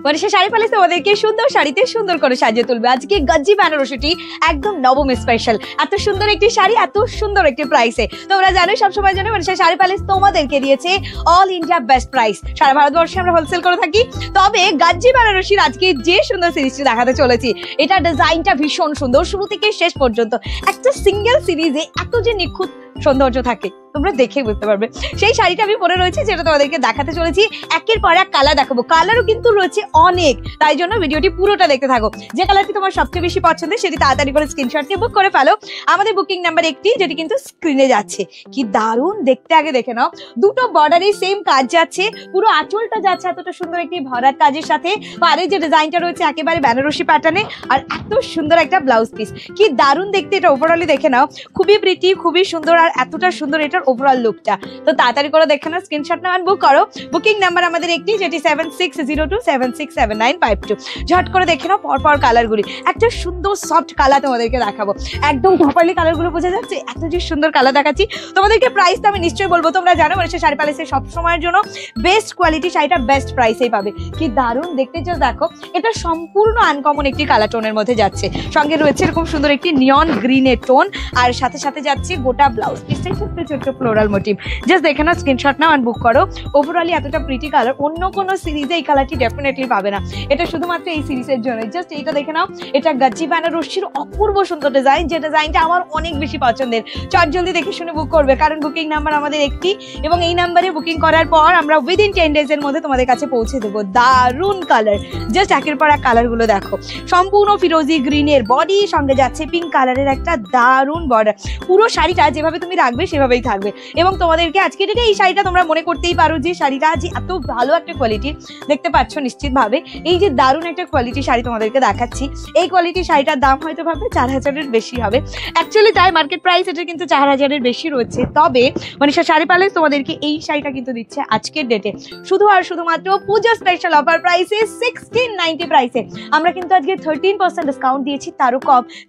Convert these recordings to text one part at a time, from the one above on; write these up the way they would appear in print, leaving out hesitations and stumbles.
Manisha sari palace তোমাদেরকে সুন্দর শাড়িতে সুন্দর করে সাজিয়ে তুলবে। আজকে গজ্জি বেনারসিটি একদম নবম স্পেশাল, এত সুন্দর একটি শাড়ি, এত সুন্দর একটি প্রাইসে। তোমরা জানো সবসময় জানো মনীষা শাড়ি প্যালেস তোমাদেরকে দিয়েছে অল ইন্ডিয়া বেস্ট প্রাইস। সারা ভারতবর্ষে আমরা হোলসেল করে থাকি। তবে গজ্জি বেনারসির আজকে যে সুন্দর সিরিজটি দেখাতে চলেছি, এটা ডিজাইনটা ভীষণ সুন্দর, শুরু থেকে শেষ পর্যন্ত একটা সিঙ্গেল সিরিজে এত যে নিখুঁত সৌন্দর্য থাকে তোমরা দেখে বুঝতে পারবে। সেই শাড়িটা আমি পরে রয়েছে, যেটা তোমাদেরকে দেখাতে চলেছি। একের পর এক কালার দেখাবো, কালারও কিন্তু রয়েছে অনেক, তাই জন্য ভিডিওটি পুরোটা দেখতে থাকো। যে কালারটি তোমার সবচেয়ে বেশি পছন্দের সেটি তাড়াতাড়ি করে স্ক্রিনশট নিয়ে বুক করে ফেলো। আমাদের বুকিং নাম্বার একটি, যেটি কিন্তু স্ক্রিনে যাচ্ছে। কি দারুণ দেখতে, আগে দেখে নাও। দুটো বর্ডারে সেম কাজ যাচ্ছে, পুরো আঁচলটা যাচ্ছে এতটা সুন্দর একটি ভরাট কাজের সাথে। পারে যে ডিজাইনটা রয়েছে একেবারে বেনারসি প্যাটার্নে, আর এত সুন্দর একটা ব্লাউজ পিস। কি দারুণ দেখতে, এটা ওভারঅলি দেখে নাও। খুবই প্রিটি, খুবই সুন্দর, আর এতটা সুন্দর এটার ওভারঅল লুকটা। তো তাড়াতাড়ি করে দেখে নাও, স্ক্রিনশট নাও, বুক করো। বুকিং নাম্বার আমাদের একটি, যেটি 7602767952। ঝট করে দেখে নাও পরপর কালারগুলি। একটা সুন্দর সফট কালার তোমাদেরকে দেখাবো, একদম প্রপারলি কালারগুলো বোঝা যাচ্ছে। এত যে সুন্দর কালার দেখাচ্ছি তোমাদেরকে। প্রাইসটা আমি নিশ্চয়ই বলবো, তোমরা জানো মনীষা শাড়ি প্যালেসে সব সময়ের জন্য বেস্ট কোয়ালিটি শাড়িটা বেস্ট প্রাইসেই পাবে। কি দারুণ দেখতে, যে দেখো এটা সম্পূর্ণ আনকমন একটি কালার টোনের মধ্যে যাচ্ছে। সঙ্গে রয়েছে এরকম সুন্দর একটি নিয়ন গ্রিনের টোন, আর সাথে সাথে যাচ্ছে গোটা ব্লাউজ পিসটাই ছোট্ট ছোট্ট ফ্লোরাল মোটিভ। জাস্ট দেখে নাও, স্ক্রিনশট নাও আর বুক করো। ওভারঅলি এতটা প্রিটি কালার, অন্য কোনো সিরিজে এই কালারটি ডেফিনেটলি পাবে না। এটা শুধুমাত্র এই সিরিজের জন্য। জাস্ট এইটা দেখে নাও, এটা গজ্জি বেনারসির অপূর্ব সুন্দর ডিজাইন, যে ডিজাইনটা আমার অনেক বেশি পছন্দের। চট জলদি দেখে শুনে বুক করবে, কারণ বুকিং নাম্বার আমাদের একটি, এবং এই নাম্বারে বুকিং করার পর আমরা উইদিন 10 ডেজের মধ্যে তোমাদের কাছে পৌঁছে দেবো। দারুণ কালার, জাস্ট একের পর এক কালারগুলো দেখো। সম্পূর্ণ ফিরোজি গ্রিনের বডি, সঙ্গে যাচ্ছে পিঙ্ক কালারের একটা দারুণ বর্ডার। পুরো শাড়িটা যেভাবে তুমি রাখবে সেভাবেই থাকবে। এবং তোমাদেরকে আজকে ডেটে এই শাড়িটা তোমরা মনে করতেই পারো যে শাড়িটা যে এত ভালো একটা কোয়ালিটি, দেখতে পাচ্ছ নিশ্চিতভাবে। এই যে দারুণ একটা কোয়ালিটি শাড়ি তোমাদেরকে দেখাচ্ছি, এই কোয়ালিটির শাড়িটার দাম হয়তো ভাবে 4000-এর বেশি হবে। অ্যাকচুয়ালি তাই, মার্কেট প্রাইস এটা কিন্তু 4000-এর বেশি রয়েছে। তবে মনীষা শাড়ি প্যালেস তোমাদেরকে এই শাড়িটা কিন্তু দিচ্ছে আজকের ডেটে শুধু আর শুধুমাত্র পূজা স্পেশাল অফার প্রাইসে 1690 প্রাইসে। আমরা কিন্তু আজকে 13% ডিসকাউন্ট দিয়েছি,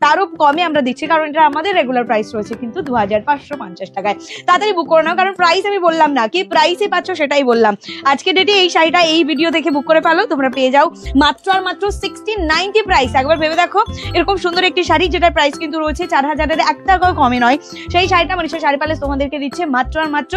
তারও কমে আমরা দিচ্ছি, কারণ এটা আমাদের রেগুলার প্রাইস রয়েছে কিন্তু 2550 টাকায়। তাড়াতাড়ি বুক করে নাও, কারণ প্রাইস আমি বললাম না, কি প্রাইসে পাচ্ছ সেটাই বললাম। আজকে ডেটে এই শাড়িটা এই ভিডিও দেখে বুক করে ফেলো, তোমরা পেয়ে যাও মাত্র আর মাত্র 1690 প্রাইস। একবার ভেবে দেখো, এরকম সুন্দর একটি শাড়ি যেটার প্রাইস কিন্তু রয়েছে 4000-এর 1 টাকাও কমে নয়, সেই শাড়িটা মনীষা শাড়ি প্যালেস তোমাদেরকে দিচ্ছে মাত্র আর মাত্র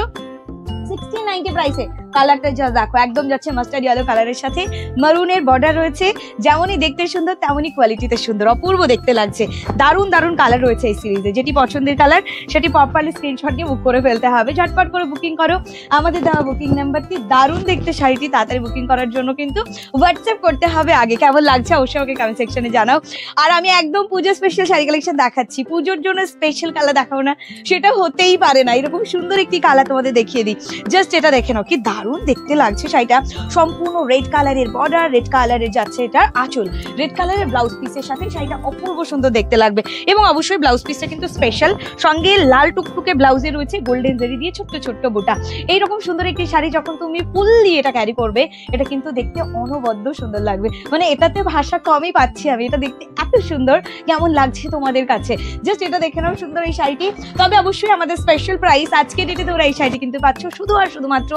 1690 প্রাইসে। কালারটা যা দেখো, একদম যাচ্ছে মাস্টার্ড ইয়েলো কালারের সাথে, মারুনের বর্ডার রয়েছে। যেমনই দেখতে সুন্দর তেমনই কোয়ালিটিতে সুন্দর, অপূর্ব দেখতে লাগছে। দারুণ দারুণ কালার রয়েছে এই সিরিজে। যেটি পছন্দের কালার সেটি প্রপারলি স্ক্রিনশট দিয়ে বুক করে ফেলতে হবে। ঝটপট করে বুকিং করো আমাদের দেওয়া বুকিং নাম্বারটি। দারুণ দেখতে শাড়িটি, তাড়াতাড়ি বুকিং করার জন্য কিন্তু হোয়াটসঅ্যাপ করতে হবে আগে। কেমন লাগছে অবশ্যই আমাকে কমেন্ট সেকশনে জানাও। আর আমি একদম পুজো স্পেশাল শাড়ি কালেকশন দেখাচ্ছি, পুজোর জন্য স্পেশাল কালার দেখাবো না সেটা হতেই পারে না। এরকম সুন্দর একটি কালার তোমাদের দেখিয়ে দিই, জাস্ট এটা দেখে নাও। কি দারুণ দেখতে লাগছে শাড়িটা। সম্পূর্ণ রেড কালারের বর্ডার, রেড কালারের যাচ্ছে এটার আঁচল, রেড কালারের ব্লাউজ পিসের সাথে শাড়িটা অপূর্ব সুন্দর দেখতে লাগবে। এবং অবশ্যই ব্লাউজ পিসটা কিন্তু স্পেশাল, সঙ্গে লাল টুকটুকে ব্লাউজে রয়েছে গোল্ডেন জারি দিয়ে ছোট্ট ছোট্ট বুটা। এইরকম সুন্দর একটি শাড়ি যখন তুমি ফুল দিয়ে এটা ক্যারি করবে, এটা কিন্তু দেখতে অনবদ্য সুন্দর লাগবে। মানে এটাতে ভাষা কমই পাচ্ছি আমি, এটা দেখতে এত সুন্দর। কেমন লাগছে তোমাদের কাছে, জাস্ট এটা দেখে নাও সুন্দর এই শাড়িটি। তবে অবশ্যই আমাদের স্পেশাল প্রাইস আজকে ডেটে তোমরা এই শাড়িটি কিন্তু পাচ্ছ শুধু আর শুধুমাত্র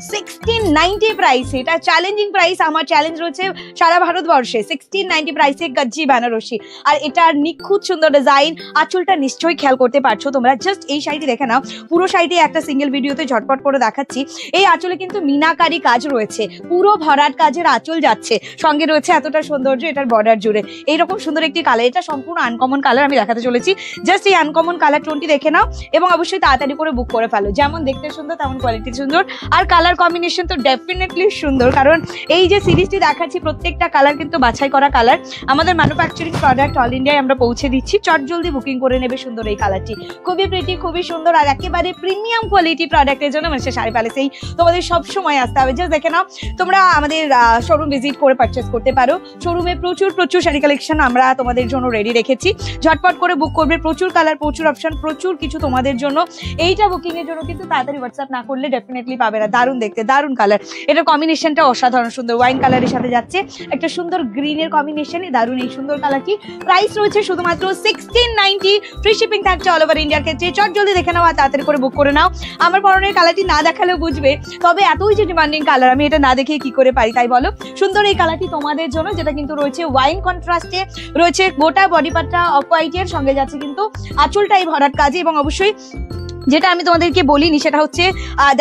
1690 প্রাইসে। এটা চ্যালেঞ্জিং প্রাইস, আমার চ্যালেঞ্জ রয়েছে সারা ভারতবর্ষে 1690 প্রাইসে গজ্জি বেনারসি। আর এটার নিখুঁত সুন্দর ডিজাইন, আঁচলটা নিশ্চয়ই খেয়াল করতে পারছো তোমরা। জাস্ট এই শাড়িটি দেখে নাও, পুরো শাড়িটি একটা সিঙ্গেল ভিডিওতে ঝটপট করে দেখাচ্ছি। এই আঁচলে কিন্তু মিনাকারি কাজ রয়েছে, পুরো ভরাট কাজের আঁচল যাচ্ছে, সঙ্গে রয়েছে এতটা সৌন্দর্য এটার বর্ডার জুড়ে। এইরকম সুন্দর একটি কালার, এটা সম্পূর্ণ আনকমন কালার আমি দেখাতে চলেছি। জাস্ট এই আনকমন কালার টোনটি দেখে নাও এবং অবশ্যই তাড়াতাড়ি করে বুক করে ফেলো। যেমন দেখতে সুন্দর তেমন কোয়ালিটি সুন্দর, আর কালার কম্বিনেশন তো ডেফিনেটলি সুন্দর, কারণ এই যে সিরিজটি দেখাচ্ছি প্রত্যেকটা কালার কিন্তু বাছাই করা কালার। আমাদের ম্যানুফ্যাকচারিং প্রোডাক্ট অল ইন্ডিয়ায় আমরা পৌঁছে দিচ্ছি। চট জলদি বুকিং করে নেবে সুন্দর এই কালারটি। খুবই প্রিটি, খুবই সুন্দর, আর একেবারে প্রিমিয়াম কোয়ালিটি প্রোডাক্টের জন্য মনীষা শাড়ি প্যালেসেই তোমাদের সব সময় আসতে হবে। জাস্ট দেখে নাও, তোমরা আমাদের শোরুম ভিজিট করে পারচেস করতে পারো। শোরুমে প্রচুর শাড়ি কালেকশন আমরা তোমাদের জন্য রেডি রেখেছি। ঝটপট করে বুক করবে, প্রচুর কালার, প্রচুর অপশন, প্রচুর কিছু তোমাদের জন্য। এইটা বুকিং এর জন্য কিন্তু তাড়াতাড়ি হোয়াটসঅ্যাপ না করলে ডেফিনেটলি পাবে না। দারুণ দেখতে। দেখতে, দারুণ কালার। এটার কম্বিনেশনটা অসাধারণ সুন্দর, ওয়াইন কালারের সাথে যাচ্ছে একটা সুন্দর গ্রিনের কম্বিনেশনে, দারুণ এই সুন্দর কালারটি। প্রাইস রয়েছে শুধুমাত্র 1690, ফ্রি শিপিং থাকছে অল ওভার ইন্ডিয়ার ক্ষেত্রে। চট জলদি দেখে নাও আর তাড়াতাড়ি করে বুক করে নাও। আমার পরনের কালারটি না দেখালেও বুঝবে, তবে এতই যে ডিমান্ডিং কালার আমি এটা না দেখে কি করে পারি, তাই বলো। সুন্দর এই কালারটি তোমাদের জন্য, যেটা কিন্তু রয়েছে ওয়াইন কন্ট্রাস্টে, রয়েছে গোটা বডি পার্টটা অফ হোয়াইটের সঙ্গে যাচ্ছে কিন্তু আঁচলটাই ভরাট কাজে। এবং অবশ্যই যেটা আমি তোমাদেরকে বলিনি সেটা হচ্ছে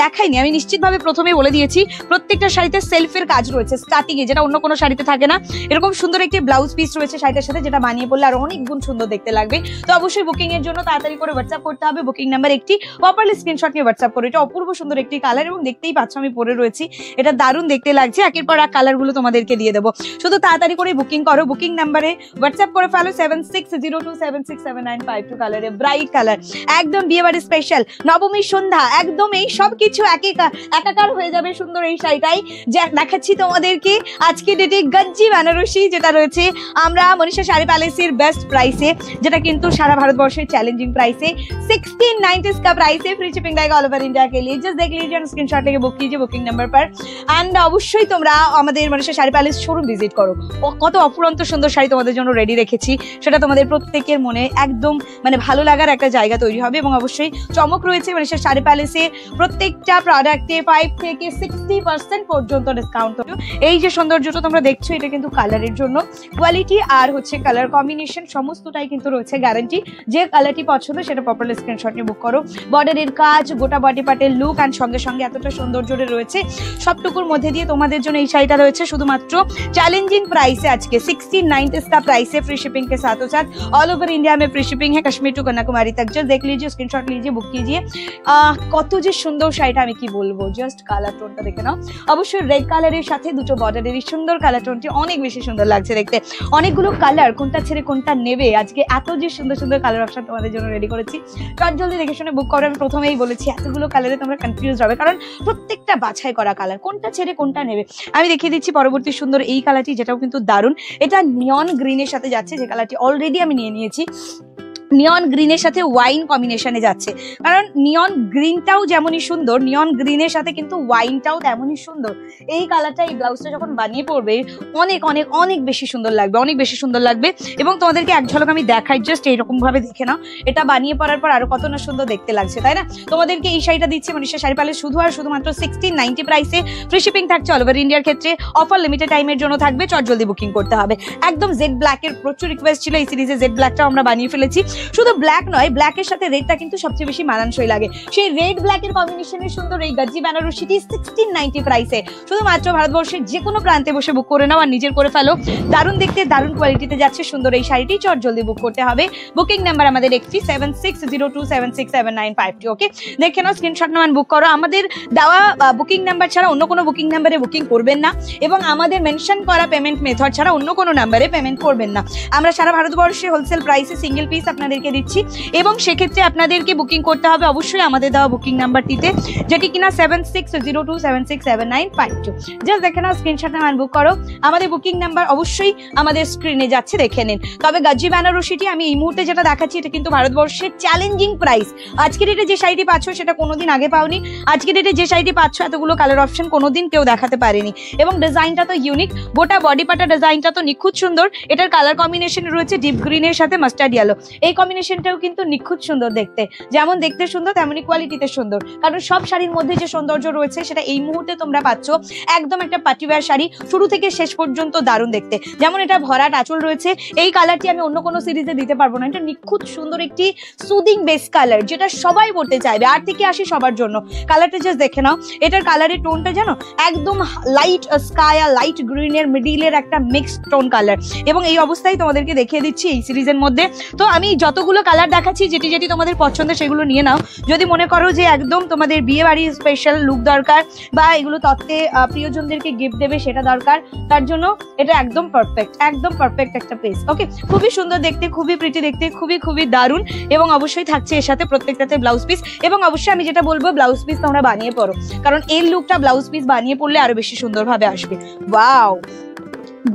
দেখাইনি, আমি নিশ্চিতভাবে প্রথমে বলে দিয়েছি, প্রত্যেকটা শাড়িতে সেলফের কাজ রয়েছে স্টার্টিং এ, যেটা অন্য কোনো শাড়িতে থাকে না। এরকম সুন্দর একটি ব্লাউজ পিস রয়েছে শাড়িটার সাথে, যেটা বানিয়ে পড়লে আর অনেক গুণ সুন্দর দেখতে লাগবে। তো অবশ্যই বুকিং এর জন্য তাড়াতাড়ি করে হোয়াটসঅ্যাপ করতে হবে। বুকিং নাম্বার একটি প্রপারলি স্ক্রিনশট নিয়ে হোয়াটসঅ্যাপ করে। এটা অপূর্ব সুন্দর একটি কালার এবং দেখতেই পাচ্ছ আমি পরে রয়েছি, এটা দারুণ দেখতে লাগছে। একের পর এক কালার গুলো তোমাদেরকে দিয়ে দেবো, শুধু তাড়াতাড়ি করে বুকিং করো। বুকিং নাম্বারে হোয়াটসঅ্যাপ করে ফেলো 7602767952 কালারে, ব্রাইট কালার, একদম বিয়ে বাড়ি স্পেশাল, নবমী সন্ধ্যা, একদম এই সবকিছু একাকার হয়ে যাবে সুন্দর এই শাড়িটাই। যা দেখাচ্ছি তোমাদেরকে আজকে ডেটে গজ্জি বেনারসি, যেটা রয়েছে আমরা মনীষা শাড়ি প্যালেসের বেস্ট প্রাইসে, যেটা কিন্তু সারা ভারতবর্ষের চ্যালেঞ্জিং প্রাইসে 1690 का प्राइस है। फ्री शिपिंग रहेगा ऑल ओवर इंडिया के लिए। जस्ट देख लीजिए, स्क्रीनशॉट लेके बुक कीजिए बुकिंग नंबर पर। एंड অবশ্যই তোমরা আমাদের Manisha sari palace showroom visit করো, কত অপুরন্ত সুন্দর শাড়ি তোমাদের জন্য রেডি রেখেছি, সেটা তোমাদের প্রত্যেকের মনে একদম মানে ভালো লাগার একটা জায়গা তৈরি হবে। এবং অবশ্যই চমক রয়েছে মনীষা শাড়ি প্যালেসে, প্রত্যেকটা প্রোডাক্টে 5 থেকে 60% পর্যন্ত ডিসকাউন্ট। এই যে সৌন্দর্যটা তোমরা দেখছো, এটা কিন্তু কালারের জন্য, কোয়ালিটি আর হচ্ছে কালার কম্বিনেশন সমস্তটাই কিন্তু রয়েছে গ্যারান্টি। যে কালারটি পছন্দ সেটা প্রপারলি স্ক্রিনশট নিয়ে বুক করো। বর্ডারের কাজ, গোটা বডি পার্টের লুক অ্যান্ড সঙ্গে সঙ্গে এতটা সৌন্দর্য রয়েছে, সবটুকুর মধ্যে দিয়ে তোমাদের জন্য এই শাড়িটা রয়েছে শুধুমাত্র চ্যাलेंजिंग प्राइस है आज के 1690 का प्राइस है। फ्री शिपिंग के साथों साथ ऑल ओवर इंडिया में फ्री शिपिंग है, कश्मीर टू कन्याकुमारी तक। जस्ट देख लीजिए, स्क्रीनशॉट लीजिए, बुक कीजिए। কত যে সুন্দর শাড়িটা আমি কি বলবো, জাস্ট কালার টোনটা দেখে নাও। অবশ্যই রেড কালারের সাথে দুটো বর্ডারের সুন্দর কালার টোনটি অনেক বেশি সুন্দর লাগছে দেখতে। অনেকগুলো কালার, কোনটা ছেড়ে কোনটা নেবে, আজকে এত যে সুন্দর সুন্দর কালার অপশন তোমাদের জন্য রেডি করেছি। চট জলদি দেখে শুনে বুক করো। আমি প্রথমেই বলেছি এতগুলো কালারে তোমরা কনফিউজ হবে, কারণ প্রত্যেকটা বাছাই করা কালার, কোনটা ছেড়ে কোনটা নেবে। আমি দেখিয়ে দিচ্ছি পরবর্তী সুন্দর এই কালারটি, যেটাও কিন্তু দারুণ। এটা নিয়ন গ্রিনের সাথে যাচ্ছে, যে কালারটি অলরেডি আমি নিয়ে নিয়েছি। নিয়ন গ্রিনের সাথে ওয়াইন কম্বিনেশনে যাচ্ছে, কারণ নিয়ন গ্রিনটাও যেমনই সুন্দর, নিয়ন গ্রিনের সাথে কিন্তু ওয়াইনটাও তেমনই সুন্দর। এই কালারটা এই ব্লাউজটা যখন বানিয়ে পড়বে অনেক অনেক অনেক বেশি সুন্দর লাগবে, অনেক বেশি সুন্দর লাগবে। এবং তোমাদেরকে এক ঝলক আমি দেখাই, জাস্ট এইরকম ভাবে দেখে নাও, এটা বানিয়ে পড়ার পর আরো কত না সুন্দর দেখতে লাগছে, তাই না? তোমাদেরকে এই শাড়িটা দিচ্ছে মনীষা শাড়ি প্যালেস শুধু আর শুধুমাত্র 1690 প্রাইসে। ফ্রি শিপিং থাকছে অল ওভার ইন্ডিয়ার ক্ষেত্রে, অফার লিমিটেড টাইমের জন্য থাকবে। চট জলদি বুকিং করতে হবে। একদম জেড ব্ল্যাকের প্রচুর রিকোয়েস্ট ছিল, এই সিরিজে জেড ব্ল্যাকটাও আমরা বানিয়ে ফেলেছি। শুধু ব্ল্যাক নয়, ব্ল্যাকের সাথে রেডটা কিন্তু সবচেয়ে বেশি মানানসই লাগে। সেই রেড ব্ল্যাকের কম্বিনেশনের সুন্দর এই গজ্জি বেনারসিটি 1690 প্রাইসে শুধুমাত্র ভারতবর্ষের যে কোনো প্রান্তে বসে বুক করে নাও আর নিজের করে ফেলো। দারুণ দেখতে, দারুণ কোয়ালিটিতে যাচ্ছে সুন্দর এই শাড়িটি। চট জলদি বুক করতে হবে। বুকিং নাম্বার আমাদের একটি 7602767952। ওকে, দেখে নাও, স্ক্রিনশট নাও, বুক করো। আমাদের দেওয়া বুকিং নাম্বার ছাড়া অন্য কোনো বুকিং নাম্বারে বুকিং করবেন না, এবং আমাদের মেনশন করা পেমেন্ট মেথড ছাড়া অন্য কোনো নাম্বারে পেমেন্ট করবেন না। আমরা সারা ভারতবর্ষে হোলসেল প্রাইসে সিঙ্গেল পিস আপনাদেরকে দিচ্ছি, এবং সেক্ষেত্রে আপনাদেরকে বুকিং করতে হবে অবশ্যই আমাদের দেওয়া বুকিং নাম্বারটিতে, যেটি কিনা 7602767952। জাস্ট দেখে নাও, স্ক্রিনশট নাও, বুক করো। আমাদের বুকিং নাম্বার অবশ্যই আমাদের স্ক্রিনে যাচ্ছে, দেখে নিন। তবে গজ্জি বেনারসিটি আমি এই মুহূর্তে যেটা দেখাচ্ছি, এটা কিন্তু ভারতবর্ষের চ্যালেঞ্জিং প্রাইস। আজকে ডেটে যে শাড়িটি পাচ্ছ সেটা কোনোদিন আগে পাওনি। আজকে ডেটে যে শাড়িটি পাচ্ছ এতগুলো কালার অপশন কোনোদিন কেউ দেখাতে পারেনি, এবং ডিজাইনটা তো ইউনিক, গোটা বডি পাটা ডিজাইনটা তো নিখুঁত সুন্দর। এটার কালার কম্বিনেশন রয়েছে ডিপ গ্রিনের সাথে মাস্টার্ড ইয়েলো। এই কম্বিনেশনটাও কিন্তু নিখুঁত সুন্দর দেখতে, যেমন দেখতে সুন্দর তেমনি কোয়ালিটিতে সুন্দর। কারণ সব শাড়ির মধ্যে যে সৌন্দর্য রয়েছে সেটা এই মুহূর্তে তোমরা পাচ্ছ একদম একটা পার্টিওয়্যার শাড়ি, শুরু থেকে শেষ পর্যন্ত দারুণ দেখতে। যেমন এটা ভরাট আঁচল রয়েছে, এই কালারটি আমি অন্য কোনো সিরিজে দিতে পারবো না। এটা নিখুঁত সুন্দর একটি সুদিং বেস কালার, যেটা সবাই পড়তে চাইবে, 8 থেকে 80 সবার জন্য। কালারটা জাস্ট দেখে নাও, এটার কালারের টোনটা জানো, একদম লাইট স্কাই আর লাইট গ্রিনের মিডিলের একটা মিক্সড টোন কালার। এবং এই অবস্থায় তোমাদেরকে দেখিয়ে দিচ্ছি এই সিরিজের মধ্যে। তো আমি যতগুলো কালার দেখাচ্ছি, যেটি যেটি তোমাদের পছন্দ সেগুলো নিয়ে নাও। যদি মনে করো যে একদম তোমাদের বিয়ে বাড়ির স্পেশাল লুক দরকার, বা এগুলো তত্ত্বে প্রিয়জনদেরকে গিফট দেবে সেটা দরকার, তার জন্য এটা একদম পারফেক্ট, একদম পারফেক্ট একটা পিস। ওকে, খুবই সুন্দর দেখতে, খুবই প্রিটি দেখতে, খুবই খুবই দারুণ। এবং অবশ্যই থাকছে এর সাথে প্রত্যেকটাতে ব্লাউজ পিস। এবং অবশ্যই আমি যেটা বলবো, ব্লাউজ পিস তোমরা বানিয়ে পড়ো, কারণ এর লুকটা ব্লাউজ পিস বানিয়ে পড়লে আরো বেশি সুন্দরভাবে আসবে। ওয়াও,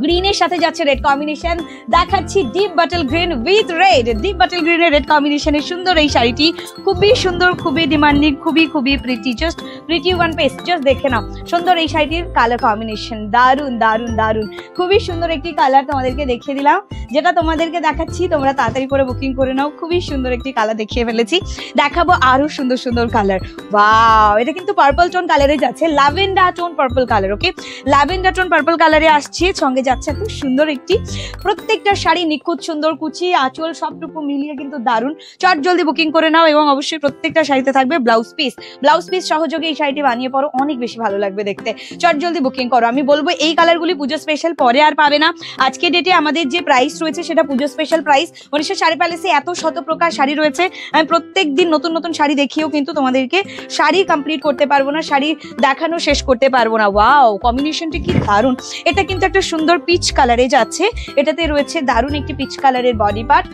গ্রিনের সাথে যাচ্ছে রেড কম্বিনেশন, দেখাচ্ছি deep bottle green with red. Deep bottle গ্রিনের রেড কম্বিনেশনের সুন্দর এই শাড়িটি, খুবই সুন্দর, খুবই ডিমান্ডিং, খুবই pretty, just pretty one piece. Just দেখে নাও সুন্দর এই শাড়িটির কালার কম্বিনেশন, দারুন দারুন দারুন, খুবই সুন্দর একটি কালার তোমাদেরকে দেখিয়ে দিলাম, যেটা তোমাদেরকে দেখাচ্ছি। তোমরা তাড়াতাড়ি করে বুকিং করে নাও, খুবই সুন্দর একটি কালার দেখিয়ে ফেলেছি। দেখাবো আরো সুন্দর সুন্দর কালার। ওয়াও, এটা কিন্তু পার্পল টোন কালারে যাচ্ছে, ল্যাভেন্ডার টোন পার্পল কালার। ওকে, ল্যাভেন্ডার টোন পার্পল কালারে আসছে, সঙ্গে যাচ্ছে এত সুন্দর একটি, প্রত্যেকটা শাড়ি নিখুঁত সুন্দর, কুচি আঁচল সবটুকু মিলিয়ে কিন্তু দারুন। চট জলদি বুকিং করে নাও, এবং অবশ্যই প্রত্যেকটা শাড়িতে থাকবে ব্লাউজ পিস। ব্লাউজ পিস সহযোগে এই শাড়িটি বানিয়ে পরো, অনেক বেশি ভালো লাগবে দেখতে। চট জলদি বুকিং করো। আমি বলবো এই কালারগুলি পুজো স্পেশাল, পরে আর পাবে না। আজকে ডেটে আমাদের যে প্রাইস রয়েছে সেটা পুজো স্পেশাল প্রাইস। মনীষা শাড়ি প্যালেসে এত শত প্রকার শাড়ি রয়েছে, আমি প্রত্যেক দিন নতুন নতুন শাড়ি দেখিয়েও কিন্তু তোমাদেরকে শাড়ি কমপ্লিট করতে পারবো না, শাড়ি দেখানো শেষ করতে পারবো না। ওয়াও, কম্বিনেশনটি কি দারুন। এটা কিন্তু একটা সুন্দর পিচ কালারে যাচ্ছে, এটাতে রয়েছে দারুন একটি পিচ কালারের বডি পার্ট,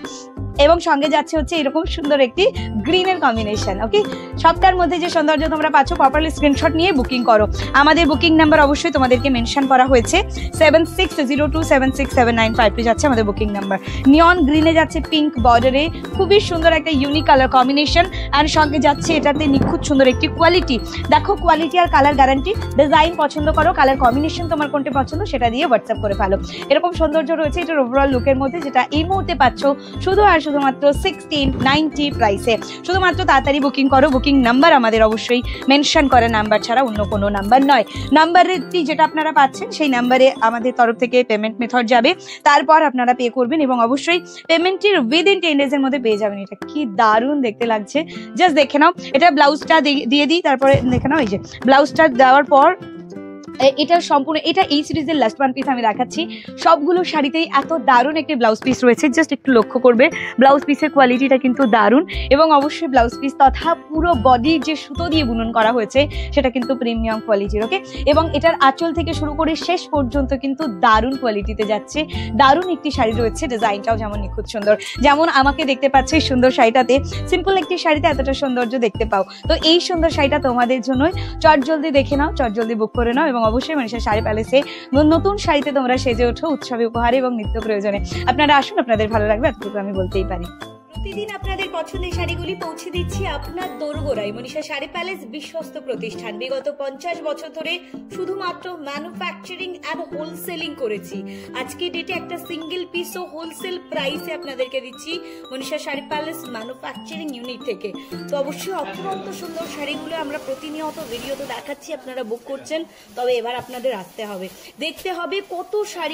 এবং সঙ্গে যাচ্ছে হচ্ছে এরকম সুন্দর একটি গ্রিনের কম্বিনেশন। ওকে, সবটার মধ্যে যে সৌন্দর্য তোমরা পাচ্ছ, প্রপারলি স্ক্রিনশট নিয়ে বুকিং করো। আমাদের বুকিং নাম্বার অবশ্যই তোমাদেরকে মেনশন করা হয়েছে, 7602767952 যাচ্ছে আমাদের বুকিং নাম্বার। নিয়ন গ্রিনে যাচ্ছে পিঙ্ক বর্ডারে, খুবই সুন্দর একটা ইউনিক কালার কম্বিনেশন, আর সঙ্গে যাচ্ছে এটাতে নিখুঁত সুন্দর একটি কোয়ালিটি। দেখো, কোয়ালিটি আর কালার গ্যারান্টি। ডিজাইন পছন্দ করো, কালার কম্বিনেশন তোমার কোনটা পছন্দ সেটা দিয়ে হোয়াটসঅ্যাপ করে ফেলো। এরকম সৌন্দর্য রয়েছে এটার ওভারঅল লুকের মধ্যে, যেটা এই মুহূর্তে পাচ্ছ শুধু আর শুধুমাত্র 1690 প্রাইসে। শুধুমাত্র তাড়াতাড়ি বুকিং করো। বুকিং নাম্বার আমাদের অবশ্যই মেনশন করা নাম্বার ছাড়া অন্য কোনো নাম্বার নয়। নাম্বারটি যেটা আপনারা পাচ্ছেন সেই নাম্বারে আমাদের তরফ থেকে পেমেন্ট মেথড যাবে, তারপর আপনারা পে করবেন, এবং অবশ্যই পেমেন্টটির উইদিন 10 ডেজের মধ্যে পেয়ে যাবেন। এটা কি দারুণ দেখতে লাগছে, জাস্ট দেখে নাও। এটা ব্লাউজটা দিয়ে দিই, তারপরে দেখে নাও। এই যে ব্লাউজটা দেওয়ার পর এটা সম্পূর্ণ, এটা এই সিরিজের লাস্ট ওয়ান পিস আমি দেখাচ্ছি। সবগুলো শাড়িতেই এত দারুণ একটি ব্লাউজ পিস রয়েছে, জাস্ট একটু লক্ষ্য করবে। ব্লাউজ পিসের কোয়ালিটিটা কিন্তু দারুণ, এবং অবশ্যই ব্লাউজ পিস তথা পুরো বডি যে সুতো দিয়ে বুনন করা হয়েছে সেটা কিন্তু প্রিমিয়াম কোয়ালিটির। ওকে, এবং এটার আঁচল থেকে শুরু করে শেষ পর্যন্ত কিন্তু দারুণ কোয়ালিটিতে যাচ্ছে। দারুণ একটি শাড়ি রয়েছে, ডিজাইনটাও যেমন নিখুঁত সুন্দর, যেমন আমাকে দেখতে পাচ্ছি সুন্দর শাড়িটাতে। সিম্পল একটি শাড়িতে এতটা সৌন্দর্য দেখতে পাও, তো এই সুন্দর শাড়িটা তোমাদের জন্যই। চট জলদি দেখে নাও, চট জলদি বুক করে নাও, এবং অবশ্যই মনীষা শাড়ি প্যালেসে নতুন শাড়িতে তোমরা সেজে ওঠো উৎসবে, উপহারে এবং নিত্য প্রয়োজনে। আপনারা আসুন, আপনাদের ভালো লাগবে, এতটুকু আমি বলতেই পারি। প্রতিদিন আপনাদের পছন্দের শাড়িগুলি পৌঁছে দিচ্ছি আপনার দোরগোড়ায়। মনীষা শাড়ি প্যালেস বিশ্বস্ত প্রতিষ্ঠান, বিগত 50 বছর ধরে শুধুমাত্র ম্যানুফ্যাকচারিং অ্যান্ড হোলসেলিং করেছি। আজকে ডেটে একটা সিঙ্গেল পিসও হোলসেল প্রাইসে আপনাদেরকে দিচ্ছি Manisha sari palace manufacturing unit থেকে। তো অবশ্যই অত্যন্ত সুন্দর শাড়িগুলো আমরা প্রতিনিয়ত ভিডিওতে দেখাচ্ছি, আপনারা বুক করছেন। তবে এবার আপনাদের আসতে হবে, দেখতে হবে কত শাড়ি